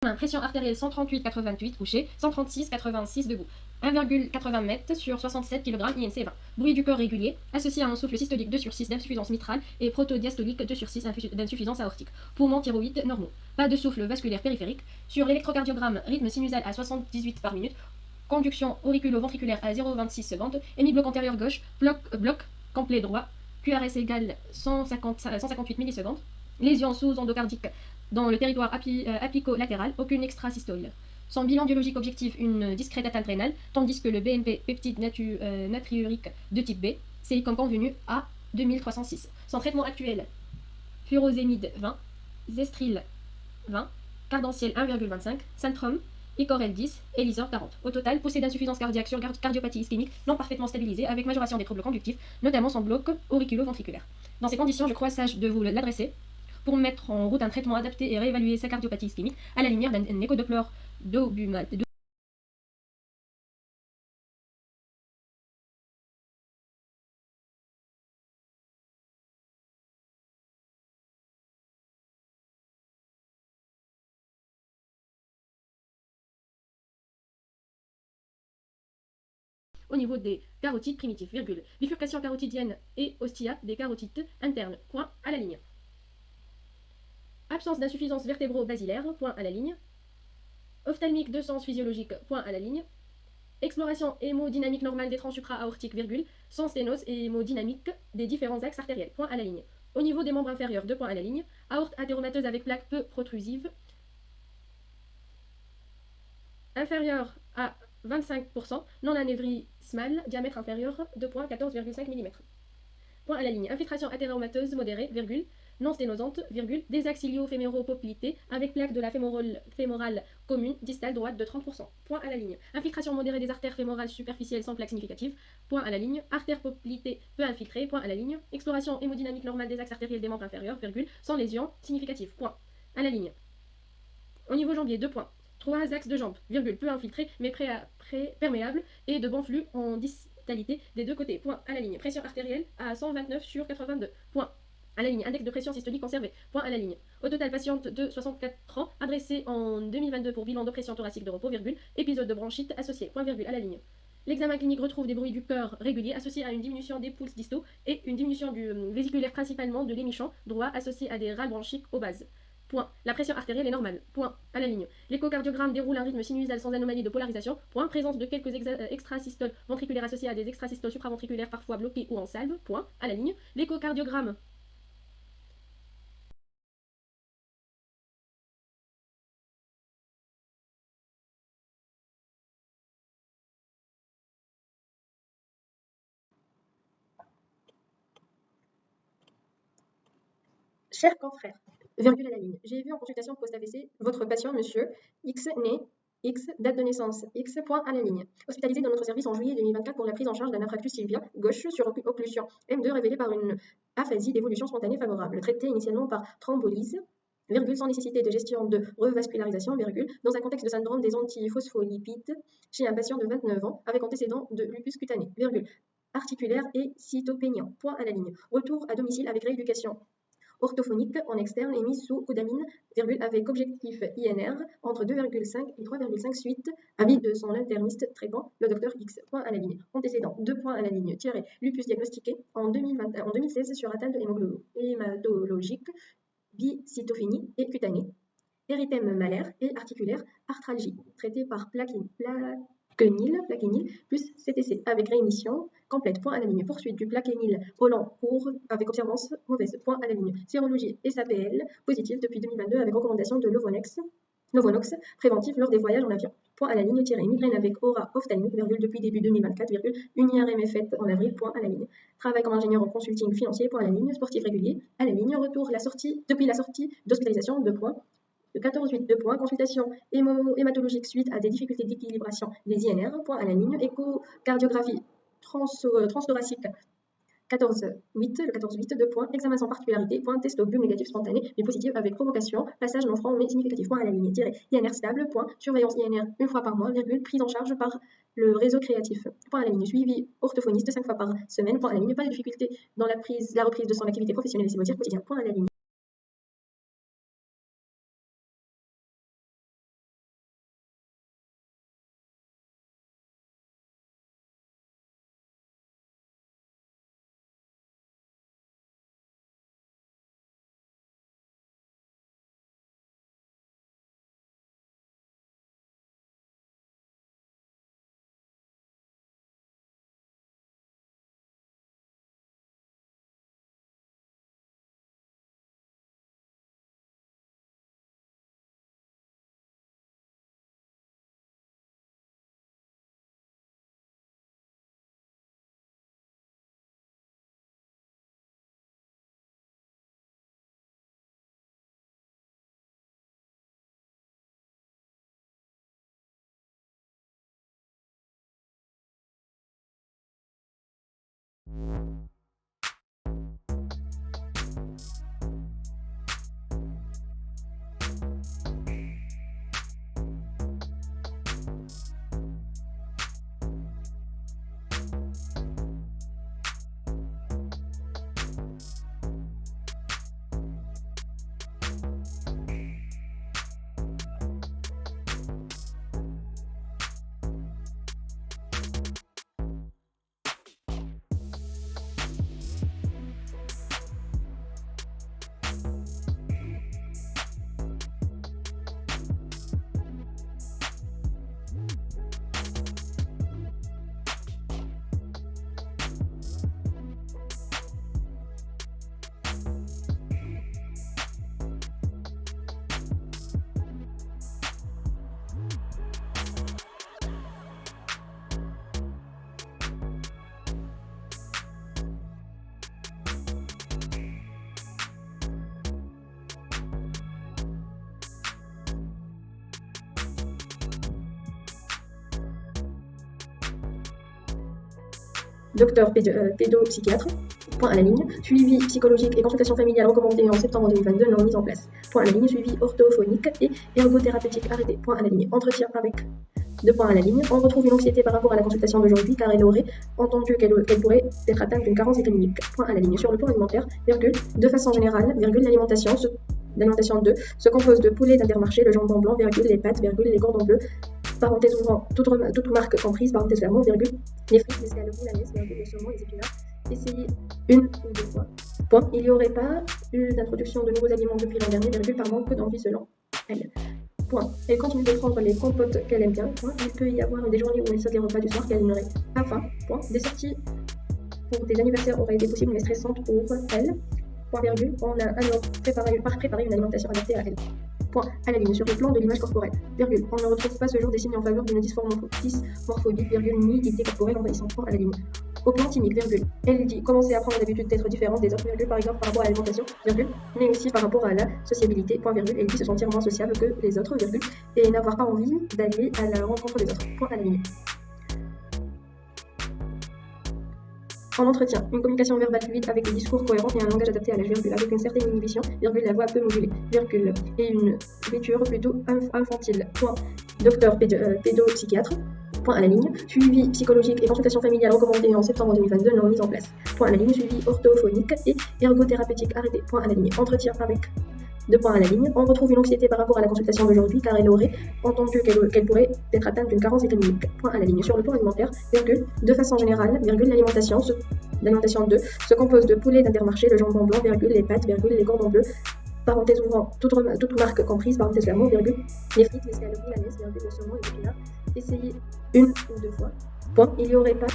Examen, pression artérielle 138,88 couché, 136,86 debout. 1,80 m sur 67 kg INC 20. Bruit du corps régulier, associé à un souffle systolique 2/6 d'insuffisance mitrale et protodiastolique 2/6 d'insuffisance aortique. Poumons thyroïdes normaux. Pas de souffle vasculaire périphérique. Sur l'électrocardiogramme, rythme sinusal à 78 par minute. Conduction auriculo-ventriculaire à 0,26 secondes. Hémibloc antérieur gauche, bloc complet droit. QRS égale 158 millisecondes. Lésion sous-endocardique dans le territoire apico-latéral, aucune extrasystole. Son bilan biologique objectif, une discrète atteinte rénale, tandis que le BNP peptide natriurique de type B, c'est comme convenu à 2306. Son traitement actuel, furosémide 20, Zestril 20, Cardanciel 1,25, Centrum, Icorel 10 et Lysor 40. Au total, poussée d'insuffisance cardiaque sur cardiopathie ischémique non parfaitement stabilisée avec majoration des troubles conductifs, notamment son bloc auriculo-ventriculaire. Dans ces conditions, je crois sage de vous l'adresser pour mettre en route un traitement adapté et réévaluer sa cardiopathie ischémique à la lumière d'un échodoppler d'Aubumat. Au niveau des carotides primitifs, virgule. Bifurcation carotidienne et ostia des carotides internes, point à la ligne. Absence d'insuffisance vertébro-basilaire, point à la ligne. Ophtalmique de sens physiologique, point à la ligne. Exploration hémodynamique normale des tranches supra-aortiques, virgule, sans sténose et hémodynamique des différents axes artériels, point à la ligne. Au niveau des membres inférieurs, 2 points à la ligne. Aorte athéromateuse avec plaque peu protrusive, inférieure à 25%, non anévrismale, diamètre inférieur, 2,14,5 mm. Point à la ligne. Infiltration athéromateuse modérée, virgule, non sténosante, virgule, des axes ilio-féméro-poplité avec plaque de la fémorale commune distale droite de 30%. Point à la ligne. Infiltration modérée des artères fémorales superficielles sans plaque significative. Point à la ligne. Artère poplitée peu infiltrée. Point à la ligne. Exploration hémodynamique normale des axes artériels des membres inférieurs, virgule, sans lésion significative. Point à la ligne. Au niveau jambier, 2 points. 3 axes de jambes, virgule, peu infiltrés mais perméables et de bon flux en distalité des deux côtés. Point à la ligne. Pression artérielle à 129/82. Point à la ligne. Index de pression systolique conservé. Point à la ligne. Au total, patiente de 64 ans, adressée en 2022 pour bilan d'oppression thoracique de repos, virgule, épisode de bronchite associé. Point virgule à la ligne. L'examen clinique retrouve des bruits du cœur réguliers associés à une diminution des pouces distaux et une diminution du vésiculaire principalement de l'émichon droit associé à des râles bronchiques aux bases. Point. La pression artérielle est normale. Point. À la ligne. L'échocardiogramme déroule un rythme sinusal sans anomalie de polarisation. Point. Présence de quelques extrasystoles ventriculaires associées à des extrasystoles supraventriculaires parfois bloquées ou en salve. Point. À la ligne. L'échocardiogramme Chers confrères, virgule à la ligne. J'ai vu en consultation post-AVC votre patient, monsieur X, né X, date de naissance X, point à la ligne. Hospitalisé dans notre service en juillet 2024 pour la prise en charge d'un infarctus sylvien gauche sur occlusion M2 révélée par une aphasie d'évolution spontanée favorable, traité initialement par thrombolyse, virgule, sans nécessité de gestion de revascularisation, virgule, dans un contexte de syndrome des antiphospholipides chez un patient de 29 ans avec antécédent de lupus cutané, virgule, articulaire et cytopéniant, point à la ligne. Retour à domicile avec rééducation orthophonique en externe et mise sous codamine, virgule, avec objectif INR entre 2,5 et 3,5 suite, avis de son interniste traitant, le docteur X, point à la ligne. Antécédent, 2 points à la ligne, tiré, lupus diagnostiqué en 2016 sur atteinte hématologique, bicytophénie et cutanée, érythème malaire et articulaire, arthralgie, traité par plaquenil plus CTC, avec réémission complète, point à la ligne. Poursuite du plaquenil au long cours avec observance mauvaise, point à la ligne. Sérologie SAPL positive depuis 2022 avec recommandation de Novonox préventif lors des voyages en avion. Point à la ligne, tiré, migraine avec aura ophtalmique, virgule, depuis début 2024, virgule, une IRM est faite en avril, point à la ligne. Travail comme ingénieur en consulting financier, point à la ligne. Sportif régulier, à la ligne. Retour depuis la sortie d'hospitalisation, 2 points. Le 14-8, 2 points. Consultation hématologique suite à des difficultés d'équilibration des INR, point à la ligne. Échocardiographie transthoracique, 14-8, le 14-8, 2 points. Examen sans particularité, point. Test au bio négatif spontané, mais positif avec provocation. Passage non franc, mais significatif, point à la ligne. Tiré, INR stable, point. Surveillance INR une fois par mois, virgule. Prise en charge par le réseau créatif, point à la ligne. Suivi orthophoniste 5 fois par semaine, point à la ligne. Pas de difficulté dans la reprise de son activité professionnelle et ses loisirs quotidiens, point à la ligne. Docteur pédopsychiatre, point à la ligne. Suivi psychologique et consultation familiale recommandée en septembre 2022 non mise en place. Point à la ligne. Suivi orthophonique et ergothérapeutique arrêté. Point à la ligne. Entretien avec 2 points à la ligne. On retrouve une anxiété par rapport à la consultation d'aujourd'hui car elle aurait entendu qu'elle pourrait être atteinte d'une carence vitaminique. Point à la ligne. Sur le plan alimentaire, virgule, de façon générale, virgule, l'alimentation 2 se compose de poulet d'Intermarché, le jambon blanc, virgule, les pâtes, virgule, les cordons bleus, parenthèse ouvrant, toute marque comprise, parenthèse fermant, virgule, les frites, les escalopes, la laisse, virgule, le saumon, les épinards, essayez 1 ou 2 fois. Point. Il n'y aurait pas eu d'introduction de nouveaux aliments depuis l'an dernier, virgule, par manque d'envie selon elle. Point. Elle continue de prendre les compotes qu'elle aime bien. Point. Il peut y avoir des journées où elle saute les repas du soir qu'elle n'aurait pas faim. Point. Des sorties pour des anniversaires auraient été possibles mais stressantes pour elle. Point virgule. On a alors préparé une alimentation adaptée à elle. Point à la ligne. Sur le plan de l'image corporelle, virgule, on ne retrouve pas ce jour des signes en faveur d'une dysmorphobie, virgule, ni idée corporelle envahissante. Point à la ligne. Au plan clinique, virgule, elle dit commencer à prendre l'habitude d'être différente des autres, virgule, par exemple par rapport à l'alimentation, virgule, mais aussi par rapport à la sociabilité, point virgule, elle dit se sentir moins sociable que les autres, virgule, et n'avoir pas envie d'aller à la rencontre des autres. Point à la ligne. En entretien, une communication verbale fluide avec des discours cohérents et un langage adapté à l'âge, virgule, avec une certaine inhibition, virgule, la voix peu modulée, virgule, et une écriture plutôt infantile. Point. Docteur pédopsychiatre, point à la ligne. Suivi psychologique et consultation familiale recommandée en septembre 2022 non mise en place. Point à la ligne. Suivi orthophonique et ergothérapeutique arrêté. Point à la ligne. Entretien avec 2 points à la ligne. On retrouve une anxiété par rapport à la consultation d'aujourd'hui car elle aurait entendu qu'elle pourrait être atteinte d'une carence vitaminique. Point à la ligne. Sur le plan alimentaire, virgule, de façon générale, virgule, l'alimentation 2 se compose de poulet d'Intermarché, le jambon blanc, virgule, les pâtes, virgule, les cordons bleus, parenthèse ouvrant, toute marque comprise, parenthèse fermant, virgule, les frites, les escalopes, la laisse, virgule, le saumon, les épinards, essayez 1 ou 2 fois. Point. Il n'y aurait pas